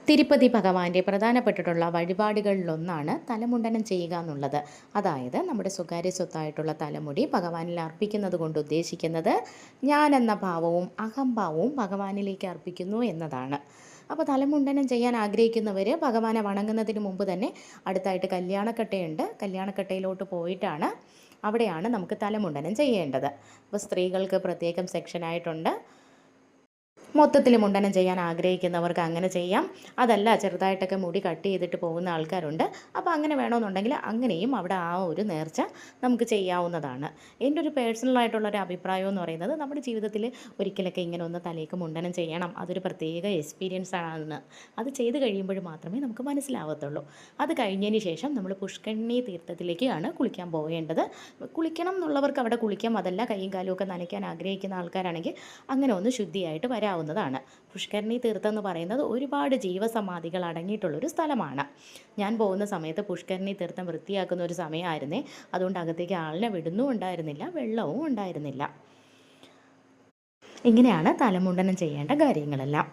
തിരുപ്പതി ഭഗവാന്റെ പ്രധാനപ്പെട്ടിട്ടുള്ള വഴിപാടുകളിലൊന്നാണ് തലമുണ്ടനം ചെയ്യുക എന്നുള്ളത്. അതായത് നമ്മുടെ സ്വകാര്യ സ്വത്തായിട്ടുള്ള തലമുടി ഭഗവാനിൽ അർപ്പിക്കുന്നത് കൊണ്ട് ഉദ്ദേശിക്കുന്നത് ഞാൻ എന്ന ഭാവവും അഹംഭാവവും ഭഗവാനിലേക്ക് അർപ്പിക്കുന്നു എന്നതാണ്. അപ്പോൾ തലമുണ്ടനം ചെയ്യാൻ ആഗ്രഹിക്കുന്നവർ ഭഗവാനെ വണങ്ങുന്നതിന് മുമ്പ് തന്നെ അടുത്തായിട്ട് കല്യാണക്കട്ടയുണ്ട്. കല്യാണക്കട്ടയിലോട്ട് പോയിട്ടാണ് അവിടെയാണ് നമുക്ക് തലമുണ്ടനം ചെയ്യേണ്ടത്. അപ്പോൾ സ്ത്രീകൾക്ക് പ്രത്യേകം സെക്ഷനായിട്ടുണ്ട്. മൊത്തത്തിൽ മുണ്ടനം ചെയ്യാൻ ആഗ്രഹിക്കുന്നവർക്ക് അങ്ങനെ ചെയ്യാം. അതല്ല, ചെറുതായിട്ടൊക്കെ മുടി കട്ട് ചെയ്തിട്ട് പോകുന്ന ആൾക്കാരുണ്ട്. അപ്പോൾ അങ്ങനെ വേണമെന്നുണ്ടെങ്കിൽ അങ്ങനെയും അവിടെ ആ ഒരു നേർച്ച നമുക്ക് ചെയ്യാവുന്നതാണ്. എൻ്റെ ഒരു പേഴ്സണലായിട്ടുള്ളൊരു അഭിപ്രായം എന്ന് പറയുന്നത്, നമ്മുടെ ജീവിതത്തിൽ ഒരിക്കലൊക്കെ ഇങ്ങനെ ഒന്ന് തലേക്ക് മുണ്ടനം ചെയ്യണം. അതൊരു പ്രത്യേക എക്സ്പീരിയൻസ് ആണ്. അത് ചെയ്ത് കഴിയുമ്പോൾ മാത്രമേ നമുക്ക് മനസ്സിലാവത്തുള്ളൂ. അത് കഴിഞ്ഞതിന് ശേഷം നമ്മൾ പുഷ്കരണി തീർത്ഥത്തിലേക്കാണ് കുളിക്കാൻ പോകേണ്ടത്. കുളിക്കണം എന്നുള്ളവർക്ക് അവിടെ കുളിക്കാം. അതല്ല, കൈയും കാലും ഒക്കെ നനയ്ക്കാൻ ആഗ്രഹിക്കുന്ന ആൾക്കാരാണെങ്കിൽ അങ്ങനെ ഒന്ന് ശുദ്ധിയായിട്ട് വരാവുന്നതാണ്. പുഷ്കരണി തീർത്ഥം എന്ന് പറയുന്നത് ഒരുപാട് ജീവസമാധികൾ അടങ്ങിയിട്ടുള്ളൊരു സ്ഥലമാണ്. ഞാൻ പോകുന്ന സമയത്ത് പുഷ്കരണി തീർത്ഥം വൃത്തിയാക്കുന്ന ഒരു സമയമായിരുന്നേ. അതുകൊണ്ട് അകത്തേക്ക് ആളിനെ വിടുന്നും ഉണ്ടായിരുന്നില്ല, വെള്ളവും ഉണ്ടായിരുന്നില്ല. ഇങ്ങനെയാണ് തലമുണ്ടനം ചെയ്യേണ്ട കാര്യങ്ങളെല്ലാം.